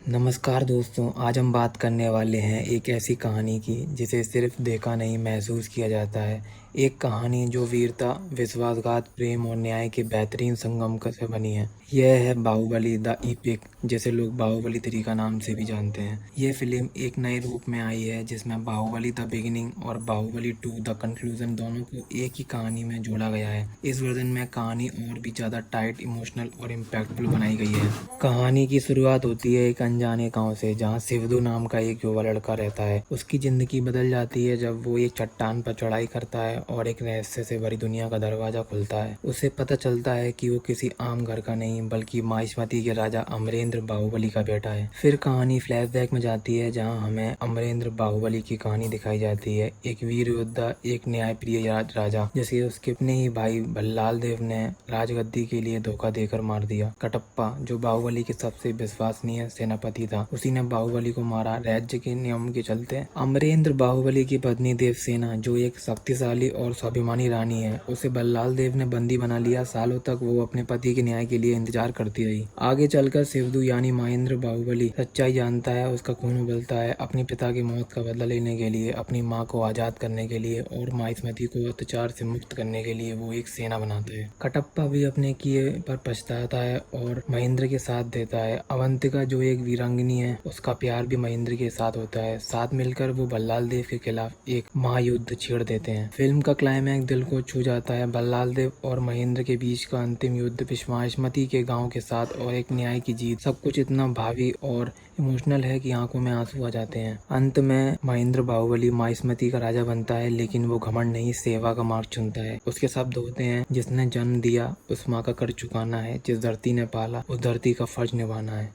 नमस्कार दोस्तों, आज हम बात करने वाले हैं एक ऐसी कहानी की जिसे सिर्फ देखा नहीं महसूस किया जाता है। एक कहानी जो वीरता, विश्वासघात, प्रेम और न्याय के बेहतरीन संगम से बनी है। यह है बाहुबली द एपिक, जिसे लोग बाहुबली 3 का नाम से भी जानते हैं। यह फिल्म एक नए रूप में आई है जिसमें बाहुबली द बिगिनिंग और बाहुबली 2 द कंक्लूजन दोनों को एक ही कहानी में जोड़ा गया है। इस वर्जन में कहानी और भी ज़्यादा टाइट, इमोशनल और इम्पैक्टफुल बनाई गई है। कहानी की शुरुआत होती है एक अनजाने गांव से, जहां शिवदू नाम का एक युवा लड़का रहता है। उसकी जिंदगी बदल जाती है जब वो एक चट्टान पर चढ़ाई करता है और एक रहस्य से भरी दुनिया का दरवाजा खुलता है। उसे पता चलता है कि वो किसी आम घर का नहीं बल्कि माहिष्मती के राजा अमरेंद्र बाहुबली का बेटा है। फिर कहानी फ्लैशबैक में जाती है जहाँ हमें अमरेंद्र बाहुबली की कहानी दिखाई जाती है। एक वीर योद्धा, एक न्यायप्रिय राजा जिसे उसके अपने ही भाई भल्लाल देव ने राजगद्दी के लिए धोखा देकर मार दिया। कटप्पा, जो बाहुबली के सबसे विश्वसनीय सेनापति था, उसी ने बाहुबली को मारा। राज्य के नियम के चलते अमरेंद्र बाहुबली की पत्नी देवसेना, जो एक शक्तिशाली और स्वाभिमानी रानी है, उसे भल्लाल देव ने बंदी बना लिया। सालों तक वो अपने पति के न्याय के लिए इंतजार करती रही। आगे चलकर शिवदू यानी महेंद्र बाहुबली सच्चाई जानता है, उसका खून उबलता है अपने पिता की मौत का बदला लेने के लिए, अपनी माँ को आजाद करने के लिए और माहिष्मती को अत्याचार से मुक्त करने के लिए वो एक सेना बनाता है। कटप्पा भी अपने किए पर पछताता है और महेंद्र के साथ देता है। अवंतिका, जो एक वीरांगनी है, उसका प्यार भी महेंद्र के साथ होता है। साथ मिलकर वो भल्लाल देव के खिलाफ एक महायुद्ध छेड़ देते हैं। फिल्म का क्लाइमैक्स दिल को छू जाता है। भल्लाल देव और महेंद्र के बीच का अंतिम युद्ध, माहिष्मती के गांव के साथ और एक न्याय की जीत, सब कुछ इतना भावी और इमोशनल है कि आंखों में आंसू आ जाते हैं। अंत में महेंद्र बाहुबली माहिष्मती का राजा बनता है, लेकिन वो घमंड नहीं, सेवा का मार्ग चुनता है। उसके शब्द होते हैं, जिसने जन्म दिया उस माँ का कर चुकाना है, जिस धरती ने पाला उस धरती का फर्ज निभाना है।